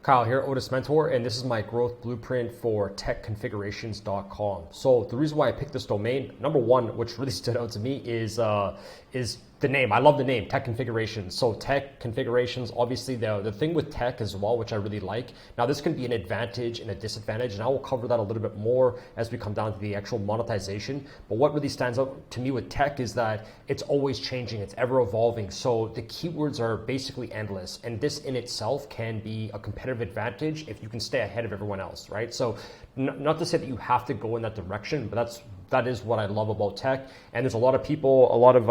Kyle here, Odys Mentor, and this is my growth blueprint for techconfigurations.com. So the reason why I picked this domain, number one, which really stood out to me is the name. I love the name, Tech Configurations. So Tech Configurations, obviously the thing with tech as well, which I really like. Now this can be an advantage and a disadvantage, and I will cover that a little bit more as we come down to the actual monetization. But what really stands out to me with tech is that it's always changing, it's ever evolving. So the keywords are basically endless, and this in itself can be a competitive advantage if you can stay ahead of everyone else, right? So not to say that you have to go in that direction, but that is what I love about tech. And there's a lot of people, a lot of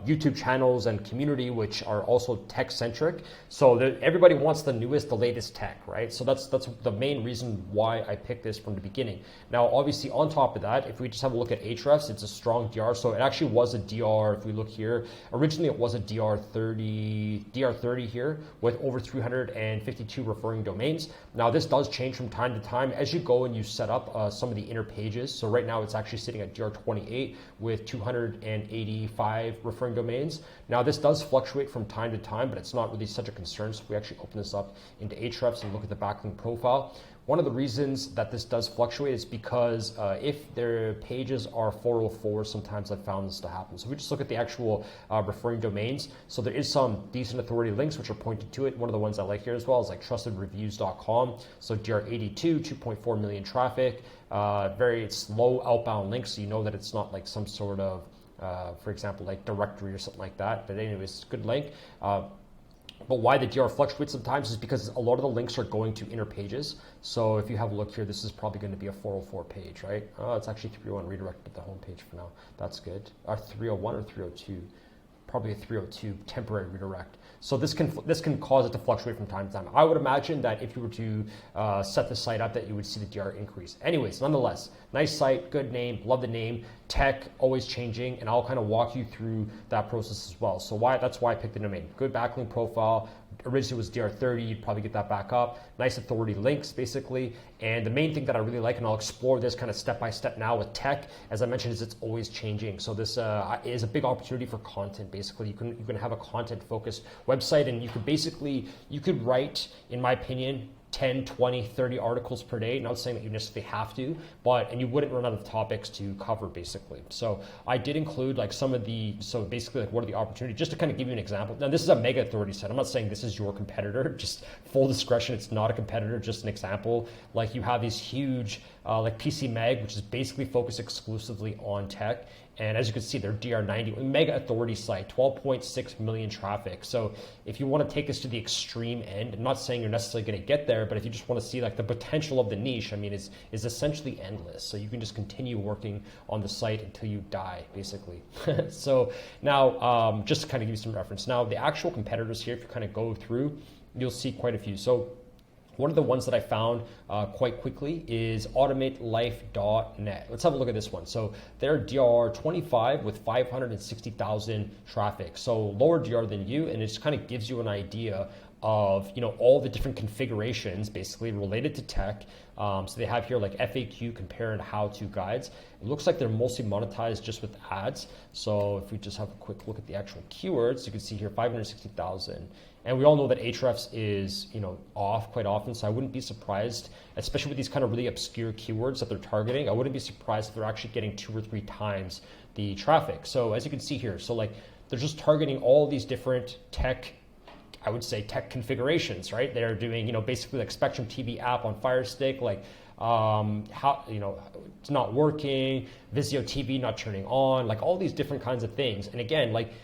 YouTube channels and community which are also tech centric. So everybody wants the newest, the latest tech, right? So that's the main reason why I picked this from the beginning. Now, obviously, on top of that, if we just have a look at Ahrefs, it's a strong DR. So it actually was a DR. If we look here, originally it was a DR30 here with over 352 referring domains. Now this does change from time to time as you go and you set up some of the inner pages. So right now it's actually sitting at DR28 with 285 referring domains. Now this does fluctuate from time to time, but it's not really such a concern. So if we actually open this up into Ahrefs and look at the backlink profile, one of the reasons that this does fluctuate is because if their pages are 404, sometimes I've found this to happen. So we just look at the actual referring domains. So there is some decent authority links which are pointed to it. One of the ones I like here as well is like trustedreviews.com. So DR82, 2.4 million traffic, very slow outbound links. So you know that it's not like some sort of, for example, like directory or something like that. But anyways, good link. But why the DR fluctuates sometimes is because a lot of the links are going to inner pages. So if you have a look here, this is probably going to be a 404 page, right? Oh, it's actually 301 redirected to the home page for now. That's good. 301 or 302? Probably a 302 temporary redirect. So this can cause it to fluctuate from time to time. I would imagine that if you were to set the site up, that you would see the DR increase. Anyways, nonetheless, nice site, good name, love the name. Tech, always changing, and I'll kind of walk you through that process as well. So that's why I picked the domain. Good backlink profile. Originally it was DR30, you'd probably get that back up. Nice authority links, basically. And the main thing that I really like, and I'll explore this kind of step by step now with tech, as I mentioned, is it's always changing. So this is a big opportunity for content, basically. You can have a content-focused website, and you could write, in my opinion, 10, 20, 30 articles per day. Not saying that you necessarily have to, and you wouldn't run out of topics to cover, basically. So I did include like so basically like what are the opportunities, just to kind of give you an example. Now this is a mega authority site. I'm not saying this is your competitor, just full discretion, it's not a competitor, just an example. Like you have these huge, like PC Mag, which is basically focused exclusively on tech. And as you can see, they're DR90, mega authority site, 12.6 million traffic. So if you want to take this to the extreme end, I'm not saying you're necessarily going to get there, but if you just want to see like the potential of the niche, I mean, is essentially endless. So you can just continue working on the site until you die, basically. So now, just to kind of give you some reference. Now, the actual competitors here, if you kind of go through, you'll see quite a few. So one of the ones that I found quite quickly is automatelife.net. Let's have a look at this one. So they're DR25 with 560,000 traffic. So lower DR than you, and it just kind of gives you an idea of all the different configurations basically related to tech. So they have here like FAQ, compare and how-to guides. It looks like they're mostly monetized just with ads. So if we just have a quick look at the actual keywords, you can see here 560,000. And we all know that Ahrefs is off quite often, so I wouldn't be surprised, especially with these kind of really obscure keywords that they're targeting. I wouldn't be surprised if they're actually getting 2 or 3 times the traffic. So as you can see here, so like they're just targeting all these different tech, I would say tech configurations, right? They're doing basically like Spectrum TV app on Fire Stick, like how it's not working, Vizio TV not turning on, like all these different kinds of things. And again, like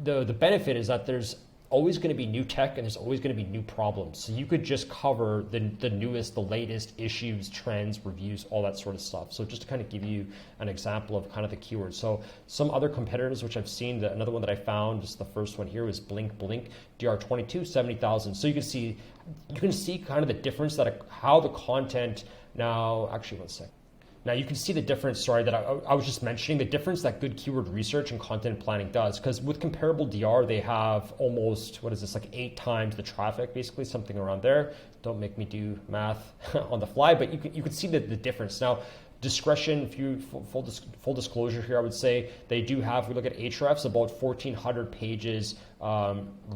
the benefit is that there's always going to be new tech and there's always going to be new problems. So you could just cover the newest, the latest issues, trends, reviews, all that sort of stuff. So just to kind of give you an example of kind of the keywords. So some other competitors which I've seen, another one that I found, just the first one here was Blink, DR22, 70,000. So you can see kind of the difference that how the content now, actually one sec. Now you can see the difference, that I was just mentioning, the difference that good keyword research and content planning does. Because with comparable DR, they have almost, like 8 times the traffic, basically, something around there. Don't make me do math on the fly, but you can see the difference. Now, discretion, if you full disclosure here, I would say they do have, if we look at Ahrefs, about 1,400 pages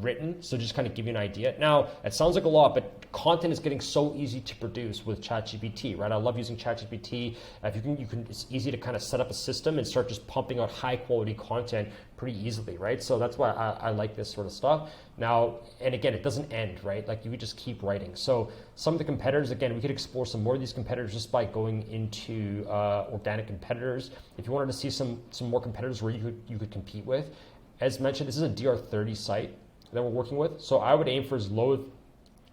written. So just kind of give you an idea. Now, it sounds like a lot, but content is getting so easy to produce with ChatGPT, right? I love using ChatGPT. If you can, it's easy to kind of set up a system and start just pumping out high quality content pretty easily, right? So that's why I like this sort of stuff. Now, and again, it doesn't end, right? Like you could just keep writing. So some of the competitors, again, we could explore some more of these competitors just by going into organic competitors. If you wanted to see some more competitors where you could compete with, as mentioned, this is a DR30 site that we're working with. So I would aim for as low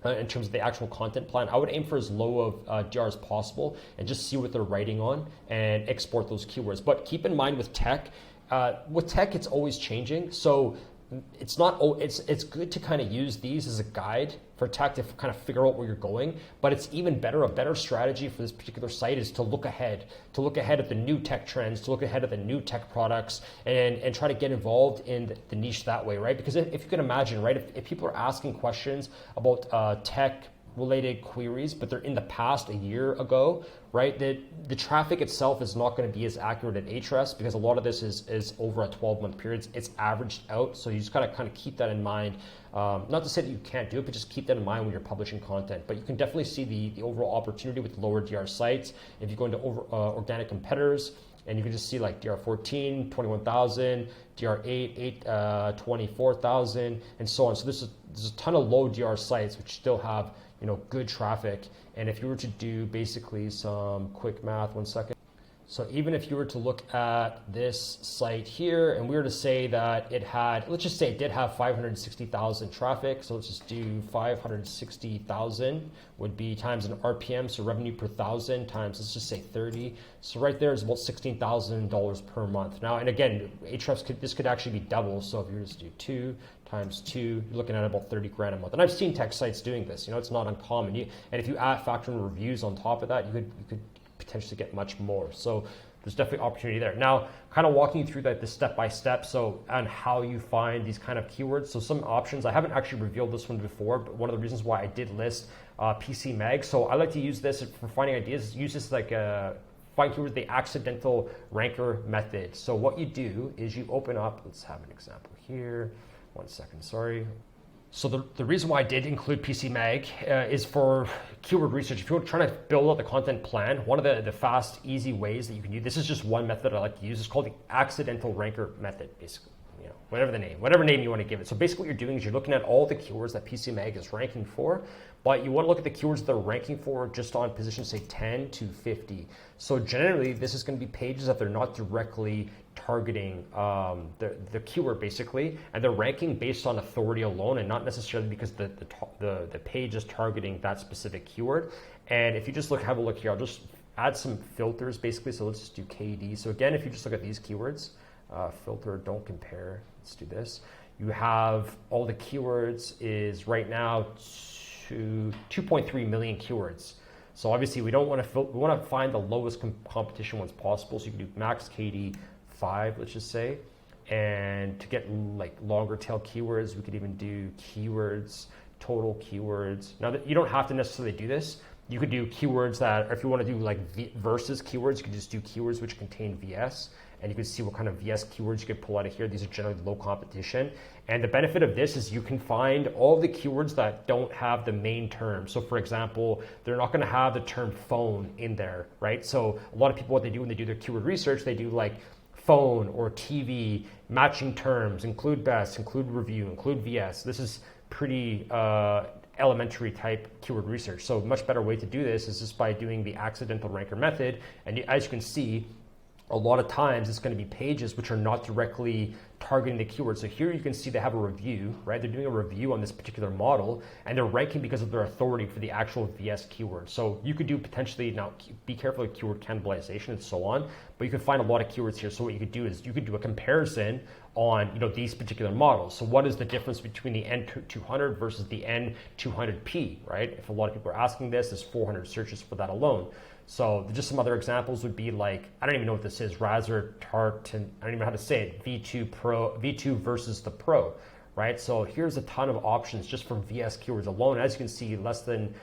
in terms of the actual content plan, I would aim for as low of DR as possible and just see what they're writing on and export those keywords. But keep in mind with tech, it's always changing. So it's not, it's good to kind of use these as a guide for tech to kind of figure out where you're going, but it's even better, a better strategy for this particular site is to look ahead at the new tech trends, to look ahead at the new tech products and try to get involved in the niche that way, right? Because if you can imagine, right, if people are asking questions about tech related queries, but they're in the past a year ago, right? The traffic itself is not going to be as accurate at Ahrefs because a lot of this is over a 12-month period. It's averaged out, so you just got to kind of keep that in mind. Not to say that you can't do it, but just keep that in mind when you're publishing content. But you can definitely see the overall opportunity with lower DR sites. If you go into organic competitors, and you can just see like DR14, 21,000, DR8, 24,000, and so on. So there's a ton of low DR sites which still have good traffic. And if you were to do basically some quick math, 1 second. So even if you were to look at this site here and we were to say that it had, let's just say it did have 560,000 traffic. So let's just do 560,000 would be times an RPM. So revenue per thousand times, let's just say 30. So right there is about $16,000 per month. Now, and again, Ahrefs this could actually be double. So if you just do 2 times 2, you're looking at about 30 grand a month. And I've seen tech sites doing this, it's not uncommon. And if you factor in reviews on top of that, you could potentially get much more. So there's definitely opportunity there. Now, kind of walking you through the step-by-step, so on how you find these kind of keywords. So some options, I haven't actually revealed this one before, but one of the reasons why I did list PC Mag. So I like to use this for finding ideas, use this like find keywords, the accidental ranker method. So what you do is you open up, let's have an example here. 1 second, sorry. So the reason why I did include PC Mag is for keyword research. If you're trying to build out the content plan, one of the fast, easy ways that you can do, this is just one method I like to use. It's called the accidental ranker method, basically. Whatever name you want to give it. So basically what you're doing is you're looking at all the keywords that PC Mag is ranking for, but you want to look at the keywords that they're ranking for just on position, say 10 to 50. So generally, this is going to be pages that they're not directly targeting the keyword basically, and they're ranking based on authority alone and not necessarily because the page is targeting that specific keyword. And if you just have a look here, I'll just add some filters basically. So let's just do KD. So again, if you just look at these keywords, filter, don't compare. Let's do this. You have all the keywords is right now to 2.3 million keywords. So obviously we don't want to we want to find the lowest competition ones possible. So you can do max KD 5, let's just say. And to get like longer tail keywords, we could even do keywords, total keywords. Now you don't have to necessarily do this. You could do keywords that, or if you want to do like versus keywords, you could just do keywords which contain VS. And you can see what kind of VS keywords you could pull out of here. These are generally low competition. And the benefit of this is you can find all the keywords that don't have the main term. So for example, they're not going to have the term phone in there, right? So a lot of people, what they do when they do their keyword research, they do like phone or TV, matching terms, include best, include review, include VS. This is pretty elementary type keyword research. So a much better way to do this is just by doing the accidental ranker method. And as you can see, a lot of times it's going to be pages which are not directly targeting the keyword. So here you can see they have a review, right? They're doing a review on this particular model and they're ranking because of their authority for the actual VS keyword. So you could do potentially, now be careful with keyword cannibalization and so on, but you can find a lot of keywords here. So what you could do is you could do a comparison on these particular models. So what is the difference between the N200 versus the N200P, right? If a lot of people are asking this, there's 400 searches for that alone. So just some other examples would be like, I don't even know what this is, Razer Tartan, I don't even know how to say it, V2 versus the Pro, right? So here's a ton of options just for VS keywords alone. As you can see, less than,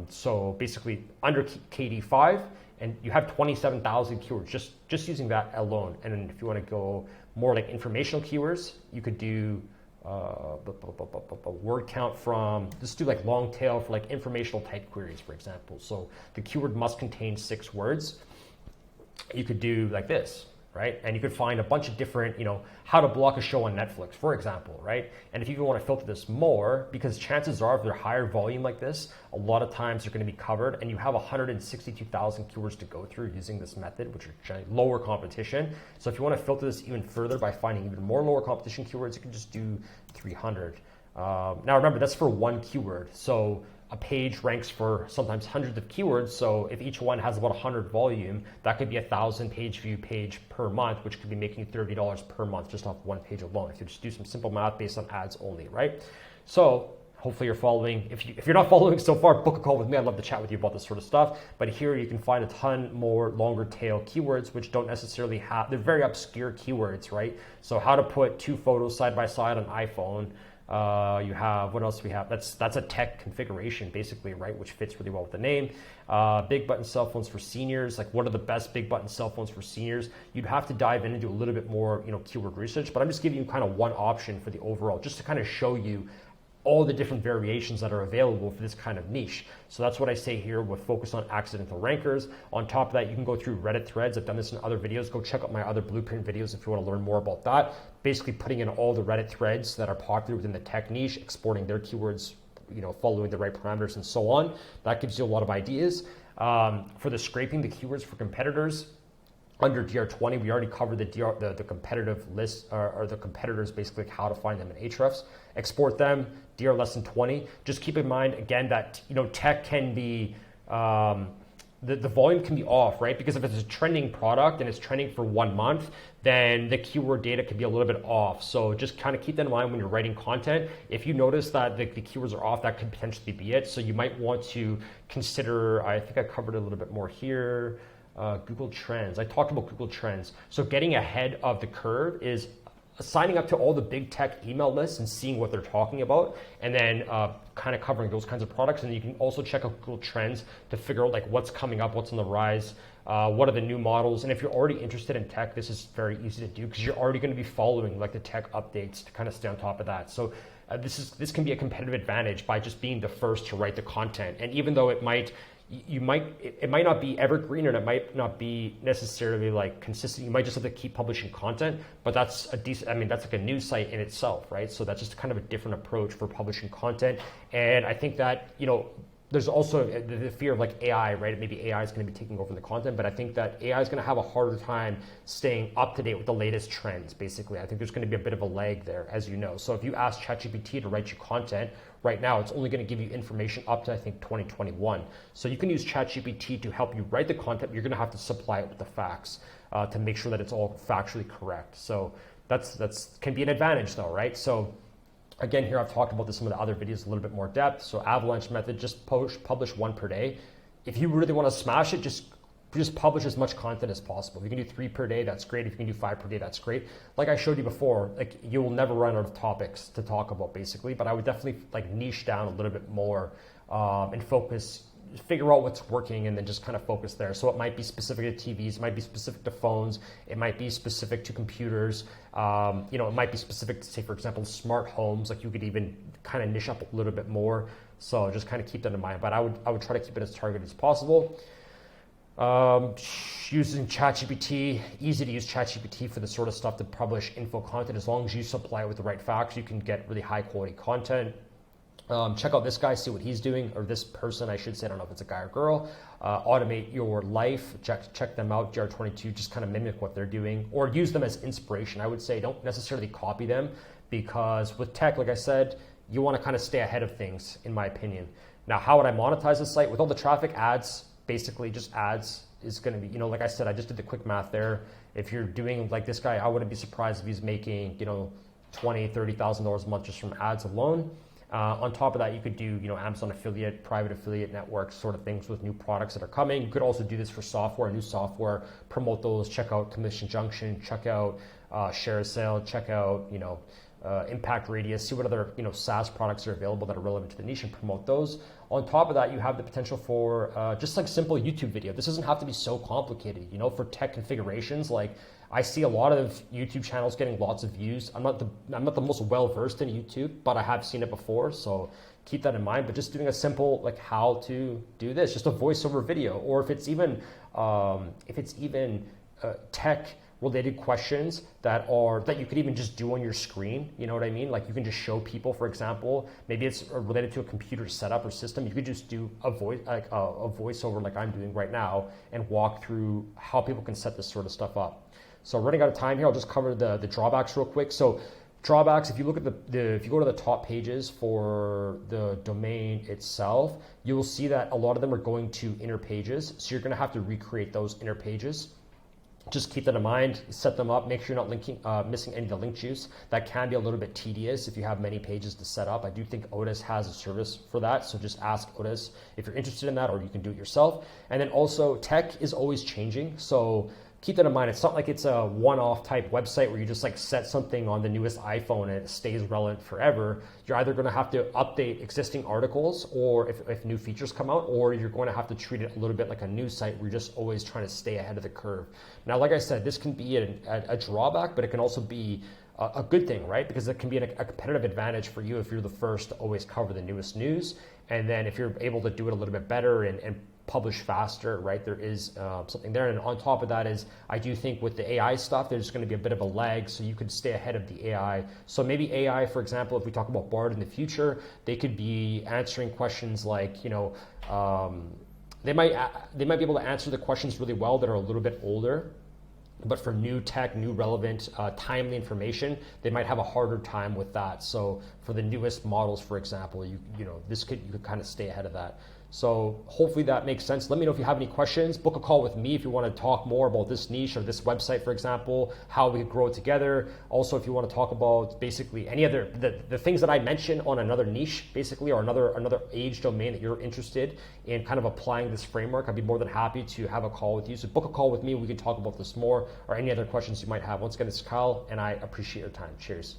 so basically under KD5, and you have 27,000 keywords just using that alone. And then if you want to go more like informational keywords, you could do word count from, let's do like long tail for like informational type queries, for example. So the keyword must contain 6 words. You could do like this, right? And you could find a bunch of different, how to block a show on Netflix, for example, right? And if you even want to filter this more, because chances are if they're higher volume like this, a lot of times they're going to be covered, and you have 162,000 keywords to go through using this method, which are generally lower competition. So if you want to filter this even further by finding even more lower competition keywords, you can just do 300. Now remember, that's for one keyword. So a page ranks for sometimes hundreds of keywords. So if each one has about 100 volume, that could be 1,000 page view page per month, which could be making $30 per month just off one page alone. If you just do some simple math based on ads only, right? So hopefully you're following. If you're not following so far, book a call with me. I'd love to chat with you about this sort of stuff. But here you can find a ton more longer tail keywords, which don't necessarily have, they're very obscure keywords, right? So how to put 2 photos side by side on iPhone. You have, what else we have? That's a tech configuration basically, right? Which fits really well with the name. Big button cell phones for seniors. Like, what are the best big button cell phones for seniors? You'd have to dive in and do a little bit more, keyword research, but I'm just giving you kind of one option for the overall, just to kind of show you all the different variations that are available for this kind of niche. So that's what I say here with focus on accidental rankers. On top of that, you can go through Reddit threads. I've done this in other videos. Go check out my other blueprint videos if you want to learn more about that. Basically putting in all the Reddit threads that are popular within the tech niche, exporting their keywords, following the right parameters and so on. That gives you a lot of ideas. For the scraping the keywords for competitors, under DR20, we already covered the competitive list, or the competitors, basically how to find them in Ahrefs. Export them, DR less than 20. Just keep in mind, again, that tech can be, the volume can be off, right? Because if it's a trending product and it's trending for 1 month, then the keyword data can be a little bit off. So just kind of keep that in mind when you're writing content. If you notice that the keywords are off, that could potentially be it. So you might want to consider, I think I covered it a little bit more here, Google Trends. I talked about Google Trends. So getting ahead of the curve is signing up to all the big tech email lists and seeing what they're talking about, and then kind of covering those kinds of products. And you can also check out Google Trends to figure out like what's coming up, what's on the rise, what are the new models. And if you're already interested in tech, this is very easy to do because you're already going to be following like the tech updates to kind of stay on top of that. So this can be a competitive advantage by just being the first to write the content. And even though it might not be evergreen, and it might not be necessarily like consistent. You might just have to keep publishing content, but that's a decent, that's like a news site in itself, right? So that's just kind of a different approach for publishing content. And I think that, there's also the fear of like AI, right? Maybe AI is going to be taking over the content, but I think that AI is going to have a harder time staying up to date with the latest trends, basically. I think there's going to be a bit of a lag there, as you know. So if you ask ChatGPT to write you content, right now it's only going to give you information up to, I think, 2021. So you can use ChatGPT to help you write the content. You're going to have to supply it with the facts to make sure that it's all factually correct. So that's can be an advantage though, right? So again, here I've talked about this in some of the other videos a little bit more depth. So avalanche method, just publish 1 per day. If you really want to smash it, just publish as much content as possible. If you can do 3 per day, that's great. If you can do 5 per day, that's great. Like I showed you before, like you will never run out of topics to talk about basically, but I would definitely like niche down a little bit more and figure out what's working and then just kind of focus there. So it might be specific to TVs, it might be specific to phones, it might be specific to computers, it might be specific to, say, for example, smart homes. Like you could even kind of niche up a little bit more. So just kind of keep that in mind. But I would try to keep it as targeted as possible. Using ChatGPT, easy to use ChatGPT for the sort of stuff to publish info content. As long as you supply it with the right facts, you can get really high quality content. Check out this guy, see what he's doing, or this person, I should say. I don't know if it's a guy or girl. Automate Your Life. Check them out. GR22, just kind of mimic what they're doing or use them as inspiration. I would say don't necessarily copy them because with tech, like I said, you want to kind of stay ahead of things, in my opinion. Now, how would I monetize the site? With all the traffic, ads, basically just ads is going to be, like I said, I just did the quick math there. If you're doing like this guy, I wouldn't be surprised if he's making, $20,000, $30,000 a month just from ads alone. On top of that, you could do, Amazon affiliate, private affiliate networks, sort of things with new products that are coming. You could also do this for software, new software, promote those, check out Commission Junction, check out ShareSale, check out, impact radius, see what other SaaS products are available that are relevant to the niche and promote those. On top of that, you have the potential for just like simple YouTube video. This doesn't have to be so complicated, for tech configurations. Like I see a lot of YouTube channels getting lots of views. I'm not the most well versed in YouTube, but I have seen it before, so keep that in mind. But just doing a simple like how to do this, just a voiceover video, or if it's even tech related questions that you could even just do on your screen, you know what I mean? Like you can just show people, for example, maybe it's related to a computer setup or system. You could just do a voiceover like I'm doing right now and walk through how people can set this sort of stuff up. So running out of time here, I'll just cover the drawbacks real quick. So drawbacks, if you look at if you go to the top pages for the domain itself, you will see that a lot of them are going to inner pages. So you're gonna have to recreate those inner pages. Just keep that in mind, set them up, make sure you're not missing any of the link juice. That can be a little bit tedious if you have many pages to set up. I do think Odys has a service for that, so just ask Odys if you're interested in that, or you can do it yourself. And then also, tech is always changing, so keep that in mind. It's not like it's a one-off type website where you just like set something on the newest iPhone and it stays relevant forever. You're either going to have to update existing articles, or if new features come out, or you're going to have to treat it a little bit like a news site where you're just always trying to stay ahead of the curve. Now, like I said, this can be a drawback, but it can also be a good thing, right? Because it can be a competitive advantage for you if you're the first to always cover the newest news. And then if you're able to do it a little bit better and publish faster, right? There is something there. And on top of that is, I do think with the AI stuff, there's going to be a bit of a lag, so you could stay ahead of the AI. So maybe AI, for example, if we talk about Bard in the future, they could be answering questions like, they might be able to answer the questions really well that are a little bit older. But for new tech, new relevant, timely information, they might have a harder time with that. So for the newest models, for example, you could kind of stay ahead of that. So hopefully that makes sense. Let me know if you have any questions. Book a call with me if you want to talk more about this niche or this website, for example, how we could grow it together. Also, if you want to talk about basically any other the things that I mentioned on another niche, basically, or another age domain that you're interested in kind of applying this framework, I'd be more than happy to have a call with you. So book a call with me. We can talk about this more, or any other questions you might have. Once again, this is Kyle, and I appreciate your time. Cheers.